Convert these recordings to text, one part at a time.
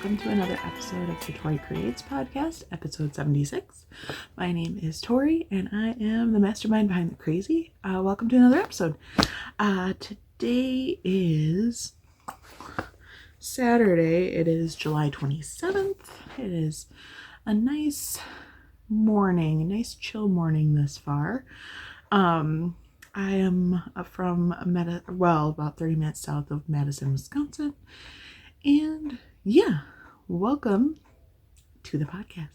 welcome to another episode of the Tori Creates podcast, episode 76. My name is Tori, and I am the mastermind behind the crazy. Welcome to another episode. Today is Saturday. It is July 27th. It is a nice morning, a nice chill morning thus far. I am from about 30 minutes south of Madison, Wisconsin. And yeah, welcome to the podcast.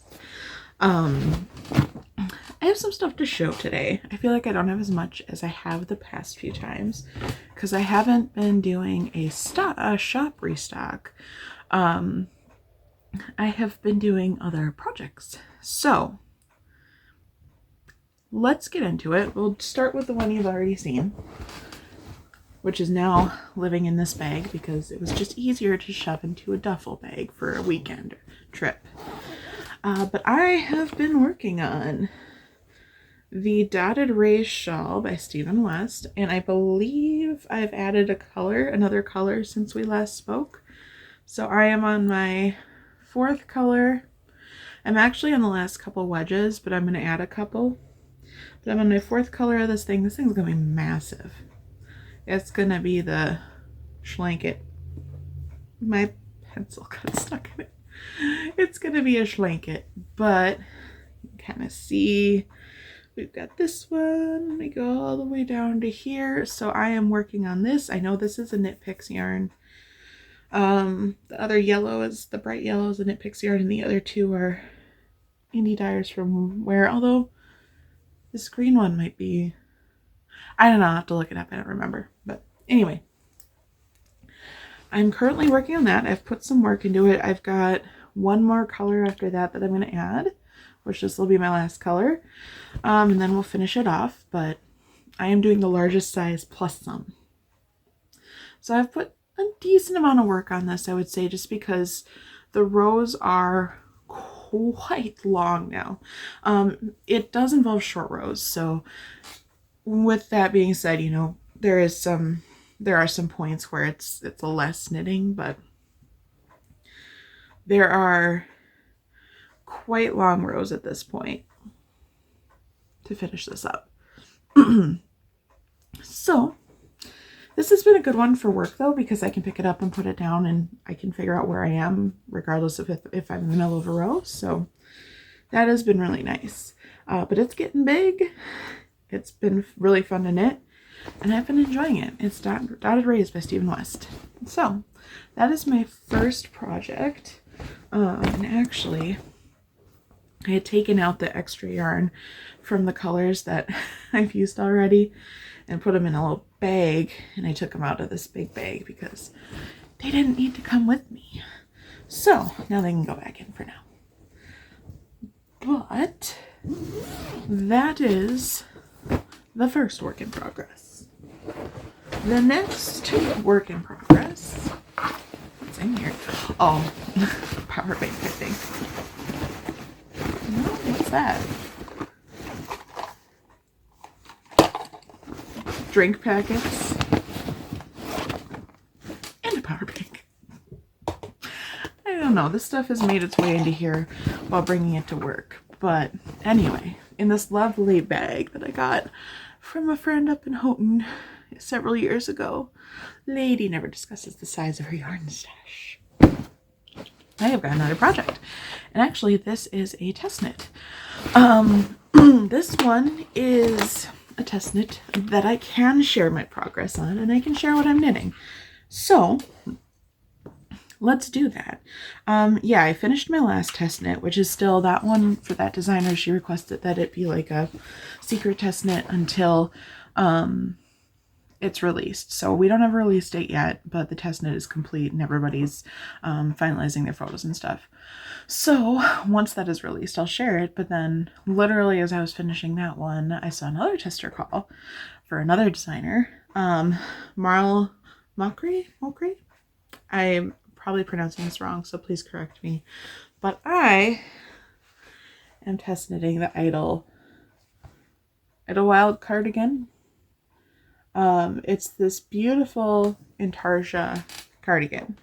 I have some stuff to show today. I feel like I don't have as much as I have the past few times because I haven't been doing a shop restock. I have been doing other projects. So let's get into it. We'll start with the one you've already seen, which is now living in this bag because it was just easier to shove into a duffel bag for a weekend trip. But I have been working on the Dotted Rays shawl by Stephen West, and I believe I've added another color since we last spoke. So I am on my fourth color. I'm actually on the last couple wedges, but I'm going to add a couple. But I'm on my fourth color of this thing. This thing's going to be massive. It's going to be the Schlanket. My pencil got stuck in it. It's going to be a Schlanket, but you can kind of see we've got this one. We go all the way down to here. So I am working on this. I know this is a Knit Picks yarn. The other yellow is the bright yellow is a Knit Picks yarn, and the other two are Indie Dyers from where, although this green one might be, I don't know, I'll have to look it up. I don't remember. But anyway, I'm currently working on that. I've put some work into it. I've got one more color after that I'm going to add, which this will be my last color. And then we'll finish it off. But I am doing the largest size plus some. So I've put a decent amount of work on this, I would say, just because the rows are quite long now. It does involve short rows, so with that being said, you know, there are some points where it's a less knitting, but there are quite long rows at this point to finish this up. So this has been a good one for work though, because I can pick it up and put it down and I can figure out where I am regardless of if I'm in the middle of a row. So that has been really nice. But it's getting big. It's been really fun to knit and I've been enjoying it. It's Dotted Rays by Stephen West. So that is my first project. And actually I had taken out the extra yarn from the colors that I've used already and put them in a little bag, and I took them out of this big bag because they didn't need to come with me. So now they can go back in for now. But that is the first work in progress. The next work in progress, what's in here? Oh, power bank, I think. No, what's that? Drink packets and a power bank. I don't know, this stuff has made its way into here while bringing it to work. But anyway, in this lovely bag that I got from a friend up in Houghton several years ago, lady never discusses the size of her yarn stash. I have got another project, and actually this is a test knit. This one is a test knit that I can share my progress on, and I can share what I'm knitting. So let's do that. Yeah, I finished my last test knit, which is still that one for that designer. She requested that it be like a secret test knit until it's released. So we don't have a release date yet, but the test knit is complete and everybody's finalizing their photos and stuff. So once that is released, I'll share it. But then literally as I was finishing that one, I saw another tester call for another designer, Marl Mokri. I'm probably pronouncing this wrong, so please correct me. But I am test knitting the Idlewild cardigan. It's this beautiful intarsia cardigan.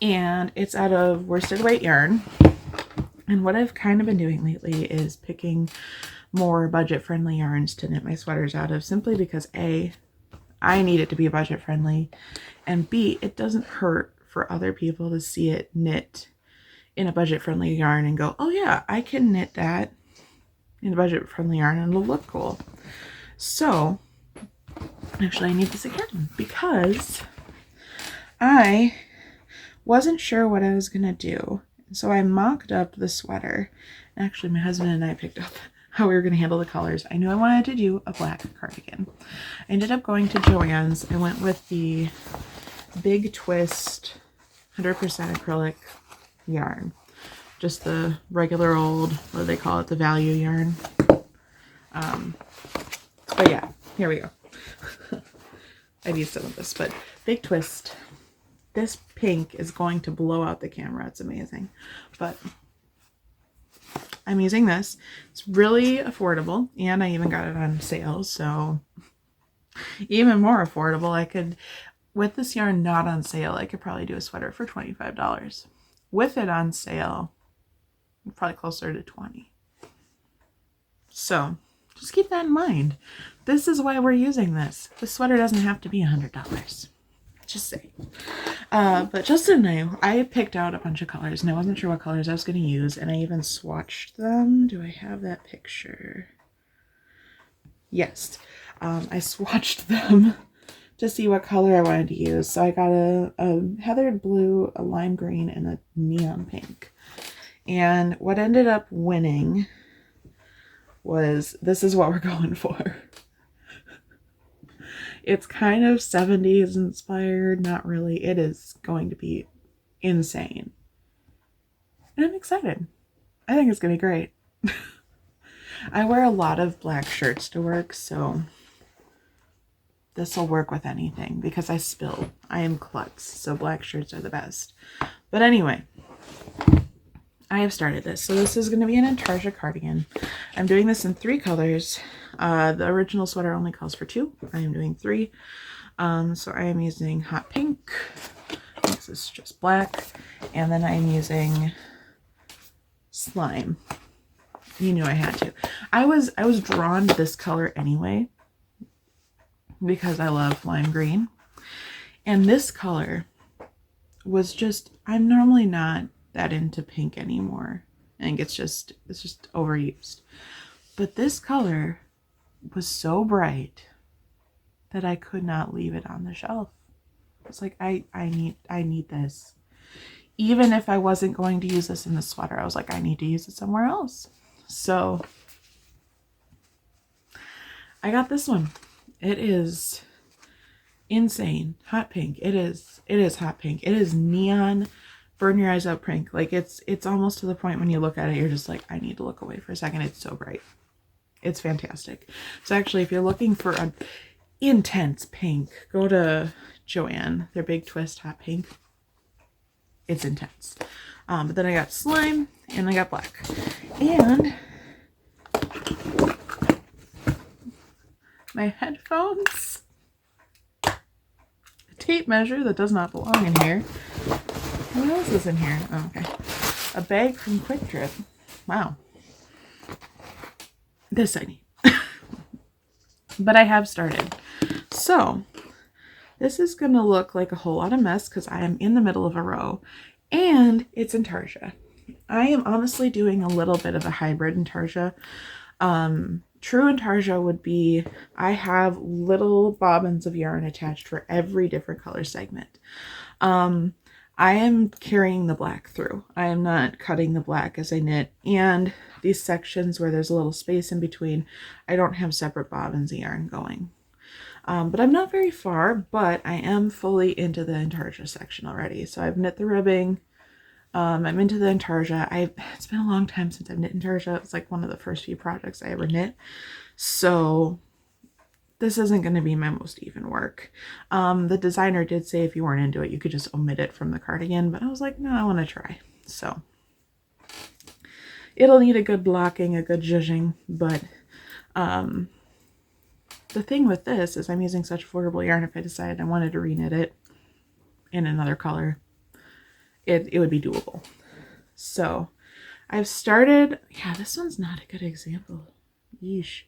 and it's out of worsted weight yarn. And what I've kind of been doing lately is picking more budget-friendly yarns to knit my sweaters out of, simply because A, I need it to be budget-friendly, and B, it doesn't hurt for other people to see it knit in a budget-friendly yarn and go, oh yeah, I can knit that in a budget-friendly yarn and it'll look cool. So, actually I need this again because I wasn't sure what I was going to do. So I mocked up the sweater. Actually, my husband and I picked up how we were going to handle the colors. I knew I wanted to do a black cardigan. I ended up going to Joanns. I went with the Big Twist 100% acrylic yarn. Just the regular old, what do they call it, the value yarn. But yeah, here we go. I need some of this, but Big Twist. This pink is going to blow out the camera. It's amazing. But I'm using this. It's really affordable, and I even got it on sale, so even more affordable. I could, with this yarn not on sale, I could probably do a sweater for $25. With it on sale, probably closer to $20. So just keep that in mind. This is why we're using this. The sweater doesn't have to be $100. Just say. But Justin and I picked out a bunch of colors, and I wasn't sure what colors I was going to use, and I even swatched them. Do I have that picture? Yes. I swatched them to see what color I wanted to use. So I got a heathered blue, a lime green, and a neon pink. And what ended up winning was, this is what we're going for. It's kind of 70s inspired, not really. It is going to be insane. And I'm excited. I think it's going to be great. I wear a lot of black shirts to work, so this will work with anything because I spill. I am klutz, so black shirts are the best. But anyway, I have started this. So this is going to be an Intarsia cardigan. I'm doing this in 3 colors. The original sweater only calls for 2. I am doing 3. So I am using hot pink. This is just black. And then I'm using slime. You knew I had to. I was drawn to this color anyway because I love lime green. And this color was just, I'm normally not that into pink anymore. I think it's just overused. But this color was so bright that I could not leave it on the shelf. It's like, I need this. Even if I wasn't going to use this in the sweater, I was like, I need to use it somewhere else. So I got this one. It is insane. Hot pink. It is hot pink. It is neon, burn your eyes out pink. Like it's almost to the point when you look at it, you're just like, I need to look away for a second. It's so bright. It's fantastic. So actually, if you're looking for an intense pink, go to Joann. Their Big Twist hot pink. It's intense. But then I got slime and I got black. And my headphones. A tape measure that does not belong in here. What else is in here? Oh, okay. A bag from Quick Trip. Wow. This I need. But I have started. So this is going to look like a whole lot of mess because I am in the middle of a row and it's Intarsia. I am honestly doing a little bit of a hybrid Intarsia. True Intarsia would be, I have little bobbins of yarn attached for every different color segment. I am carrying the black through. I am not cutting the black as I knit. And these sections where there's a little space in between, I don't have separate bobbins of yarn going. But I'm not very far, but I am fully into the Intarsia section already. So I've knit the ribbing. I'm into the Intarsia. It's been a long time since I've knit Intarsia. It's like one of the first few projects I ever knit. So this isn't going to be my most even work. The designer did say if you weren't into it, you could just omit it from the cardigan, but I was like, no, I want to try. So it'll need a good blocking, a good zhuzhing, but the thing with this is I'm using such affordable yarn. If I decided I wanted to reknit it in another color, it would be doable. So I've started, yeah, this one's not a good example. Yeesh.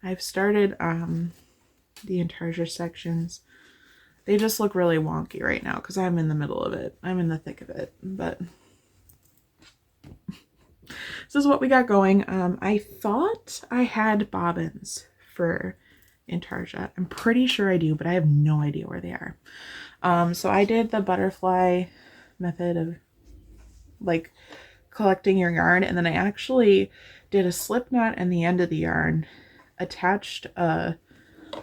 I've started the Intarsia sections. They just look really wonky right now because I'm in the middle of it. I'm in the thick of it, but this is what we got going. I thought I had bobbins for Intarsia. I'm pretty sure I do, but I have no idea where they are. So I did the butterfly method of like collecting your yarn, and then I actually did a slip knot in the end of the yarn, attached one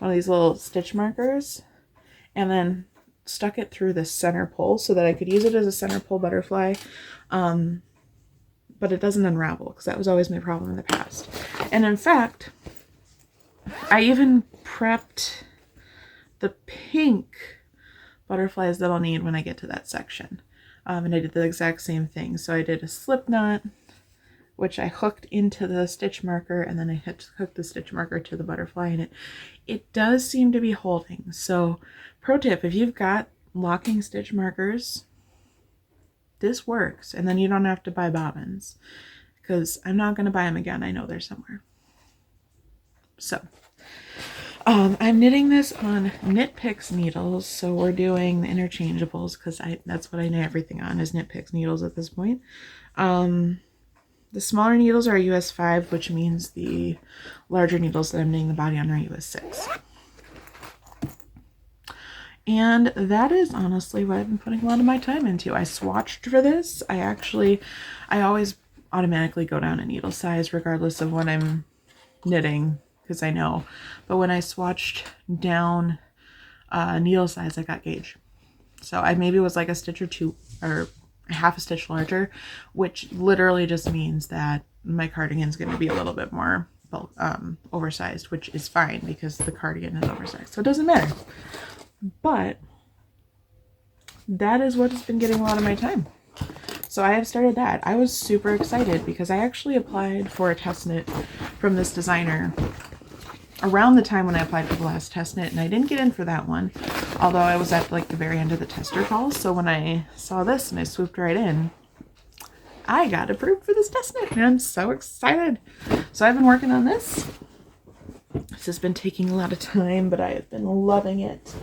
of these little stitch markers, and then stuck it through the center pole so that I could use it as a center pole butterfly. But it doesn't unravel because that was always my problem in the past. And in fact, I even prepped the pink butterflies that I'll need when I get to that section. And I did the exact same thing. So I did a slip knot, which I hooked into the stitch marker, and then I hooked the stitch marker to the butterfly, and it does seem to be holding. So pro tip, if you've got locking stitch markers, this works, and then you don't have to buy bobbins, because I'm not going to buy them again. I know they're somewhere. So I'm knitting this on Knit Picks needles, so we're doing the interchangeables because that's what I knit everything on, is Knit Picks needles at this point. The smaller needles are US 5, which means the larger needles that I'm knitting the body on are US 6. And that is honestly what I've been putting a lot of my time into. I swatched for this. I always automatically go down a needle size regardless of what I'm knitting, because I know. But when I swatched down needle size, I got gauge. So I maybe was like a stitch or two, or half a stitch larger, which literally just means that my cardigan's going to be a little bit more oversized, which is fine because the cardigan is oversized. So it doesn't matter. But that is what has been getting a lot of my time. So I have started that. I was super excited because I actually applied for a test knit from this designer around the time when I applied for the last test knit, and I didn't get in for that one, although I was at like the very end of the tester call. So when I saw this and I swooped right in, I got approved for this test knit, and I'm so excited. So I've been working on this. This has been taking a lot of time, but I have been loving it.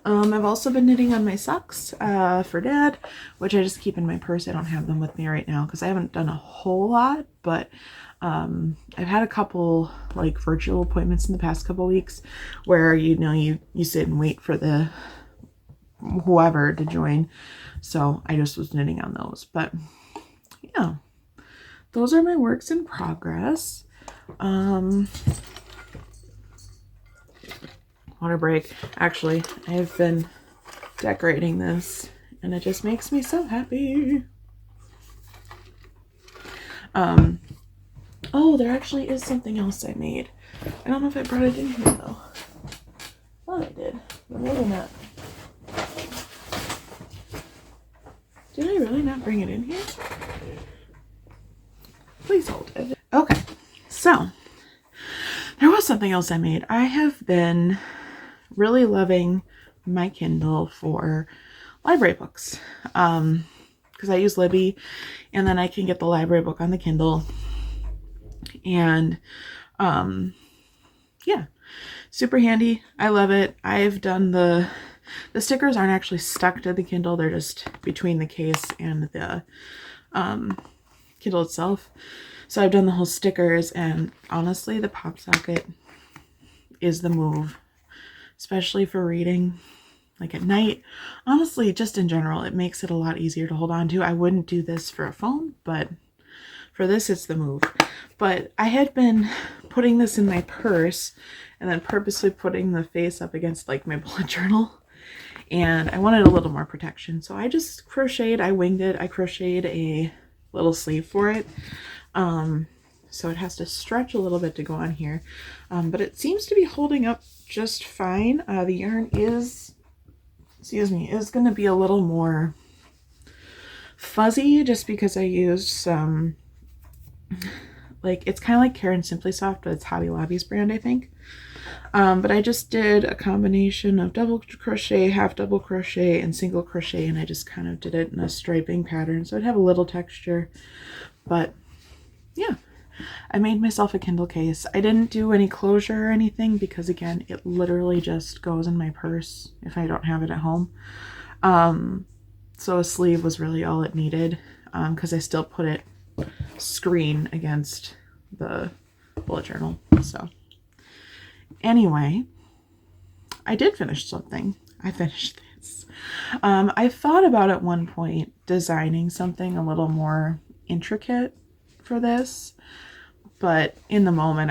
I've also been knitting on my socks for Dad, which I just keep in my purse. I don't have them with me right now because I haven't done a whole lot, but I've had a couple like virtual appointments in the past couple weeks where, you know, you sit and wait for the whoever to join. So I just was knitting on those. But yeah, those are my works in progress. Water break. Actually, I have been decorating this and it just makes me so happy. Oh, there actually is something else I made. I don't know if I brought it in here though. I thought I did, but maybe not. Did I really not bring it in here? Please hold it. Okay, so there was something else I made. I have been really loving my Kindle for library books because I use Libby, and then I can get the library book on the Kindle, and yeah, super handy. I love it. I've done the stickers aren't actually stuck to the Kindle, they're just between the case and the Kindle itself. So I've done the whole stickers, and honestly the pop socket is the move, especially for reading like at night. Honestly, just in general, it makes it a lot easier to hold on to. I wouldn't do this for a phone, but for this it's the move. But I had been putting this in my purse and then purposely putting the face up against like my bullet journal, and I wanted a little more protection, so I just crocheted. I winged it. I crocheted a little sleeve for it, so it has to stretch a little bit to go on here, but it seems to be holding up just fine. The yarn is going to be a little more fuzzy just because I used some, like, it's kind of like Karen Simply Soft, but it's Hobby Lobby's brand, I think. But I just did a combination of double crochet, half double crochet, and single crochet, and I just kind of did it in a striping pattern, so it'd have a little texture. But yeah, I made myself a Kindle case. I didn't do any closure or anything because, again, it literally just goes in my purse if I don't have it at home. So a sleeve was really all it needed, because I still put it screen against the bullet journal. So anyway, I did finish something. I finished this. I thought about at one point designing something a little more intricate for this, but in the moment,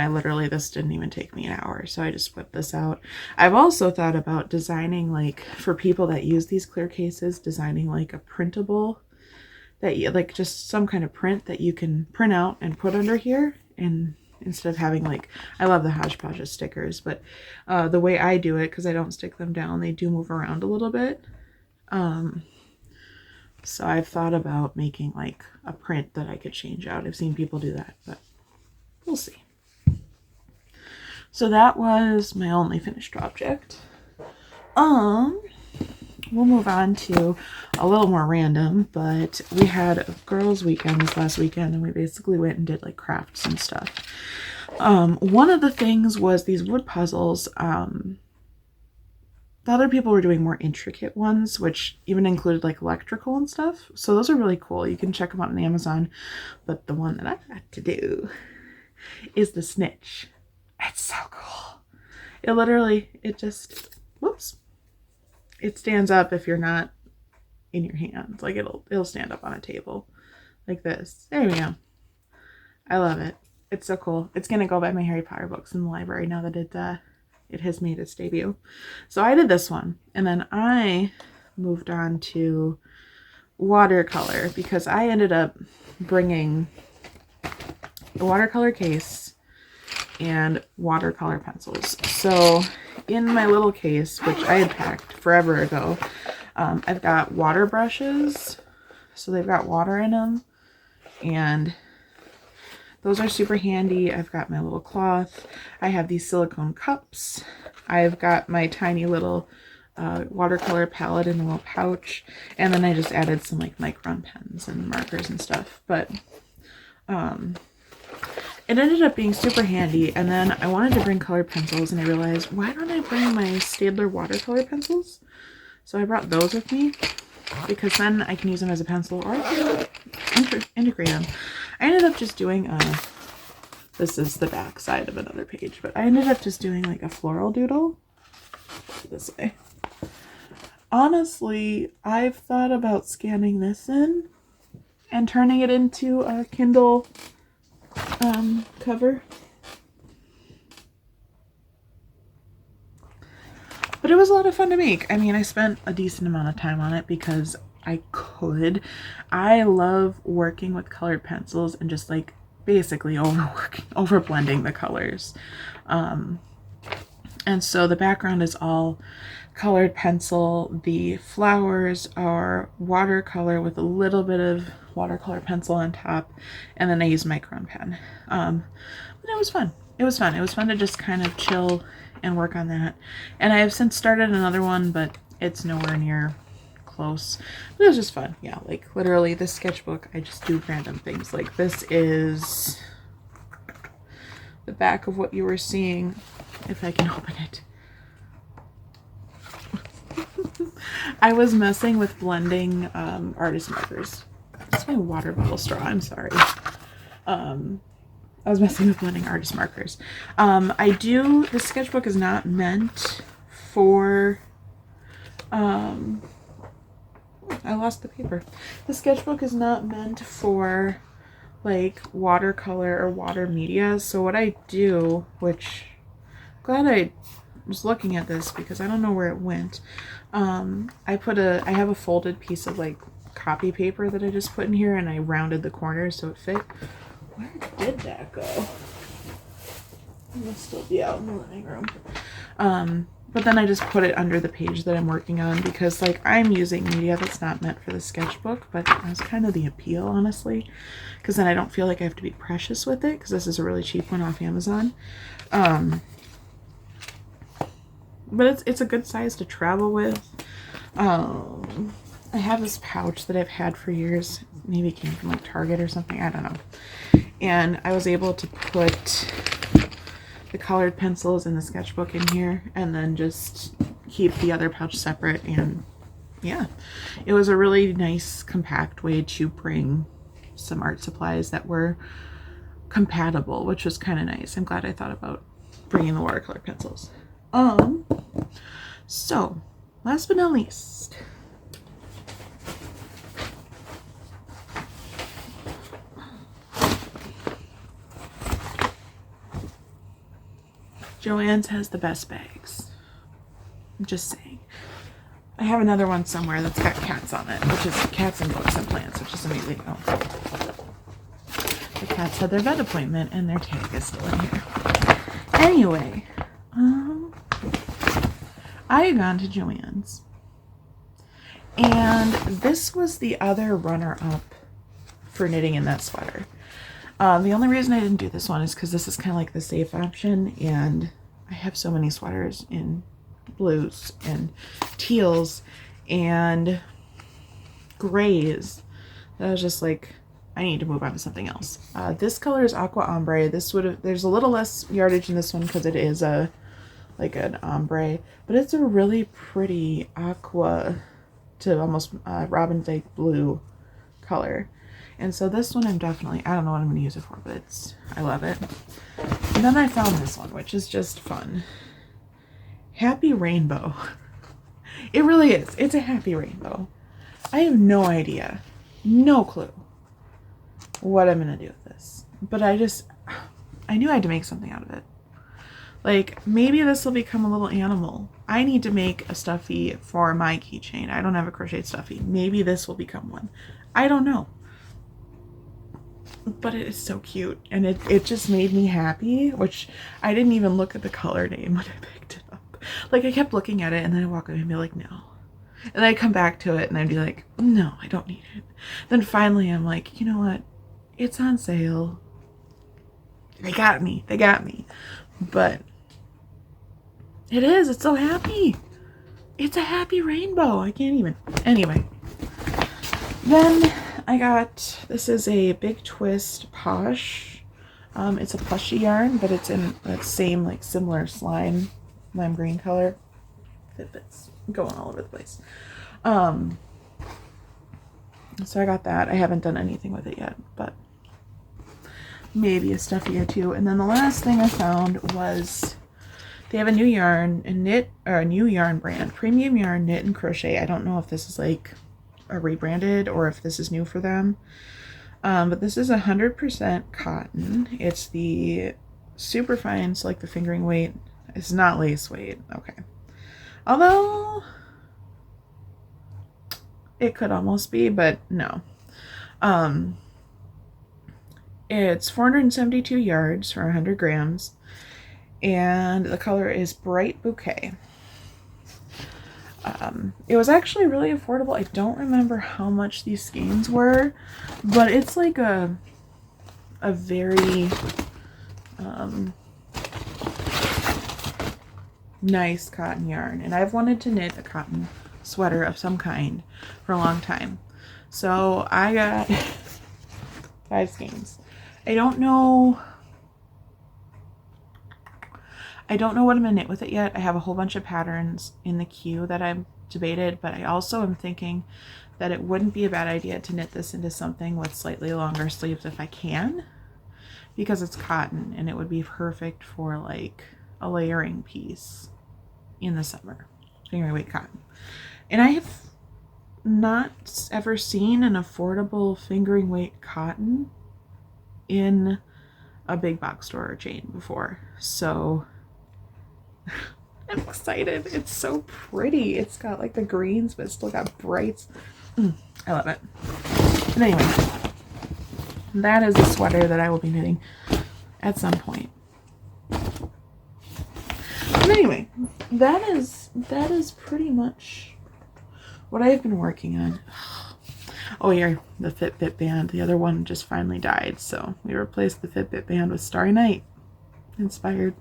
this didn't even take me an hour, so I just whipped this out. I've also thought about designing, like, for people that use these clear cases, designing like a printable, that you like, just some kind of print that you can print out and put under here, and instead of having, like, I love the hodgepodge of stickers, but the way I do it, because I don't stick them down, they do move around a little bit. So I've thought about making like a print that I could change out. I've seen people do that, but we'll see. So that was my only finished object. We'll move on to a little more random, but we had a girls' weekend this last weekend, and we basically went and did like crafts and stuff. One of the things was these wood puzzles. The other people were doing more intricate ones, which even included like electrical and stuff. So those are really cool. You can check them out on Amazon. But the one that I got to do is the snitch. It's so cool. It literally, it just, whoops. It stands up if you're not in your hands. Like it'll stand up on a table like this. There we go. I love it. It's so cool. It's going to go by my Harry Potter books in the library now that it has made its debut. So I did this one, and then I moved on to watercolor because I ended up bringing a watercolor case and watercolor pencils. So in my little case, which I had packed forever ago, I've got water brushes, so they've got water in them, and those are super handy. I've got my little cloth. I have these silicone cups. I've got my tiny little watercolor palette in a little pouch. And then I just added some like micron pens and markers and stuff. But it ended up being super handy. And then I wanted to bring colored pencils, and I realized, why don't I bring my Staedtler watercolor pencils? So I brought those with me, because then I can use them as a pencil, or I can integrate them. I ended up just doing this is the back side of another page, but I ended up just doing like a floral doodle this way. Honestly, I've thought about scanning this in and turning it into a Kindle cover. But it was a lot of fun to make. I mean, I spent a decent amount of time on it because I could. I love working with colored pencils and just like basically over blending the colors. And so the background is all colored pencil. The flowers are watercolor with a little bit of watercolor pencil on top, and then I use micron pen. But it was fun. It was fun. It was fun to just kind of chill and work on that. And I have since started another one, but it's nowhere near close. But it was just fun. Yeah, like literally this sketchbook, I just do random things. Like this is the back of what you were seeing, if I can open it. I was messing with blending artist markers. That's my water bottle straw. I'm sorry. I was messing with blending artist markers. The sketchbook is not meant for, I lost the paper. The sketchbook is not meant for like watercolor or water media. So what I do, which, glad I was looking at this because I don't know where it went. I have a folded piece of like copy paper that I just put in here, and I rounded the corners so it fit. Where did that go? It must still be out in the living room. But then I just put it under the page that I'm working on because like I'm using media that's not meant for the sketchbook, but that's kind of the appeal, honestly, because then I don't feel like I have to be precious with it, because this is a really cheap one off Amazon. but it's a good size to travel with. I have this pouch that I've had for years. Maybe it came from like Target or something. I don't know. And I was able to put the colored pencils and the sketchbook in here and then just keep the other pouch separate. And yeah, it was a really nice compact way to bring some art supplies that were compatible, which was kind of nice. I'm glad I thought about bringing the watercolor pencils. So last but not least, Joanns has the best bags. I'm just saying. I have another one somewhere that's got cats on it, which is cats and books and plants, which is amazing. Oh. The cats had their vet appointment and their tag is still in here. Anyway, I had gone to Joann's, and this was the other runner-up for knitting in that sweater. The only reason I didn't do this one is because this is kind of like the safe option, and I have so many sweaters in blues and teals and grays that I was just like, I need to move on to something else. This color is aqua ombre. There's a little less yardage in this one because it is like an ombre, but it's a really pretty aqua to almost robin's egg blue color. And so this one I don't know what I'm going to use it for, but I love it. And then I found this one, which is just fun. Happy Rainbow. It really is. It's a happy rainbow. I have no idea, no clue what I'm going to do with this. But I knew I had to make something out of it. Like, maybe this will become a little animal. I need to make a stuffy for my keychain. I don't have a crocheted stuffy. Maybe this will become one. I don't know. But it is so cute, and it just made me happy, which I didn't even look at the color name when I picked it up. Like, I kept looking at it, and then I walk away and be like, no. And then I'd come back to it, and I'd be like, no, I don't need it. Then finally I'm like, you know what? It's on sale. They got me. They got me. But it is. It's so happy. It's a happy rainbow. I can't even. Anyway. Then I got, this is a Big Twist Posh. It's a plushy yarn, but it's in that same, like, similar lime green color. It's going all over the place. So I got that. I haven't done anything with it yet, but maybe a stuffy or two. And then the last thing I found was they have a new yarn, a new yarn brand, Premium Yarn Knit and Crochet. I don't know if this is like a rebranded or if this is new for them. But this is 100% cotton. It's the super fine, so like the fingering weight. It's not lace weight. Okay. Although it could almost be, but no. It's 472 yards for 100 grams, and the color is Bright Bouquet. It was actually really affordable. I don't remember how much these skeins were, but it's like a very nice cotton yarn, and I've wanted to knit a cotton sweater of some kind for a long time. So I got 5 skeins. I don't know what I'm gonna knit with it yet. I have a whole bunch of patterns in the queue that I've debated, but I also am thinking that it wouldn't be a bad idea to knit this into something with slightly longer sleeves if I can, because it's cotton and it would be perfect for like a layering piece in the summer. Fingering weight cotton. And I have not ever seen an affordable fingering weight cotton in a big box store or chain before, so I'm excited. It's so pretty. It's got like the greens, but it's still got brights. I love it. But anyway, that is a sweater that I will be knitting at some point. But anyway, that is pretty much what I've been working on. Oh yeah, the Fitbit band. The other one just finally died, so we replaced the Fitbit band with Starry Night inspired.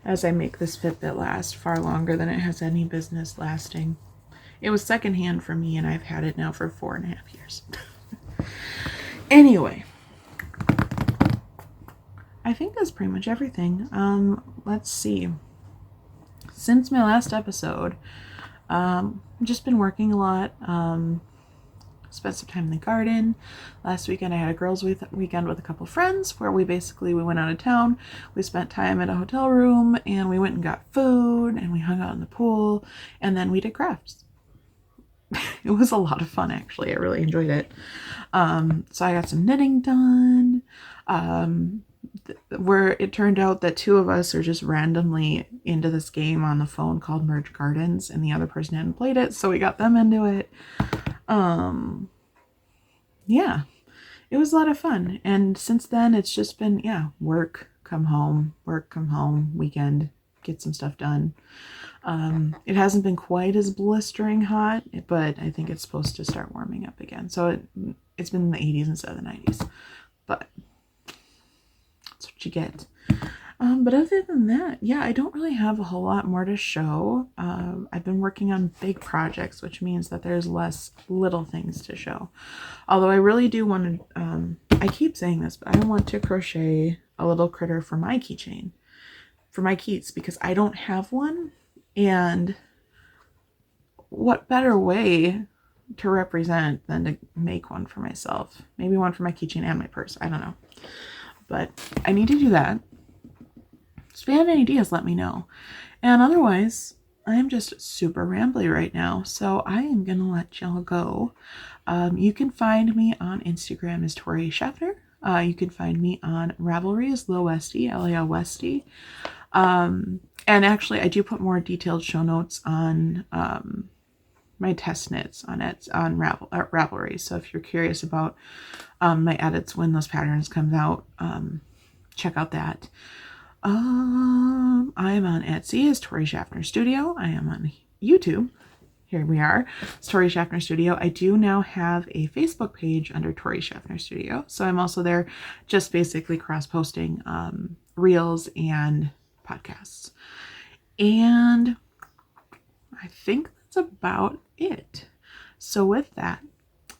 as I make this Fitbit last far longer than it has any business lasting. It was secondhand for me, and I've had it now for 4.5 years. Anyway, I think that's pretty much everything. Let's see. Since my last episode, I've just been working a lot. Spent some time in the garden. Last weekend I had a girls' weekend with a couple friends where we went out of town. We spent time at a hotel room, and we went and got food, and we hung out in the pool, and then we did crafts. It was a lot of fun, actually. I really enjoyed it. So I got some knitting done. Where it turned out that 2 of us are just randomly into this game on the phone called Merge Gardens, and the other person hadn't played it, so we got them into it. Yeah, it was a lot of fun. And since then it's just been, work, come home, weekend, get some stuff done. It hasn't been quite as blistering hot, but I think it's supposed to start warming up again. So it's been in the 80s instead of the 90s, but that's what you get. But other than that, I don't really have a whole lot more to show. I've been working on big projects, which means that there's less little things to show. Although I really do want to, I keep saying this, but I want to crochet a little critter for my keychain, for my keys, because I don't have one. And what better way to represent than to make one for myself? Maybe one for my keychain and my purse. I don't know. But I need to do that. So if you have any ideas, let me know. And otherwise, I am just super rambly right now, so I am going to let y'all go. You can find me on Instagram as Tori Schaffner. You can find me on Ravelry as lilwestie, Lilwestie. And actually, I do put more detailed show notes on my test knits on Ravelry. So if you're curious about my edits when those patterns come out, check out that. I am on Etsy as Tori Schaffner Studio. I am on YouTube. Here we are. It's Tori Schaffner Studio. I do now have a Facebook page under Tori Schaffner Studio. So I'm also there just basically cross-posting reels and podcasts. And I think that's about it. So with that,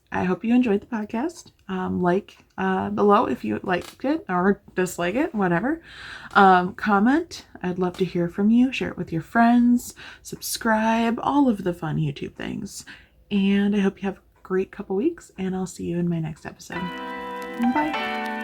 I hope you enjoyed the podcast. Like below if you liked it or dislike it, whatever. Comment. I'd love to hear from you. Share it with your friends. Subscribe. All of the fun YouTube things. And I hope you have a great couple weeks, and I'll see you in my next episode. Bye.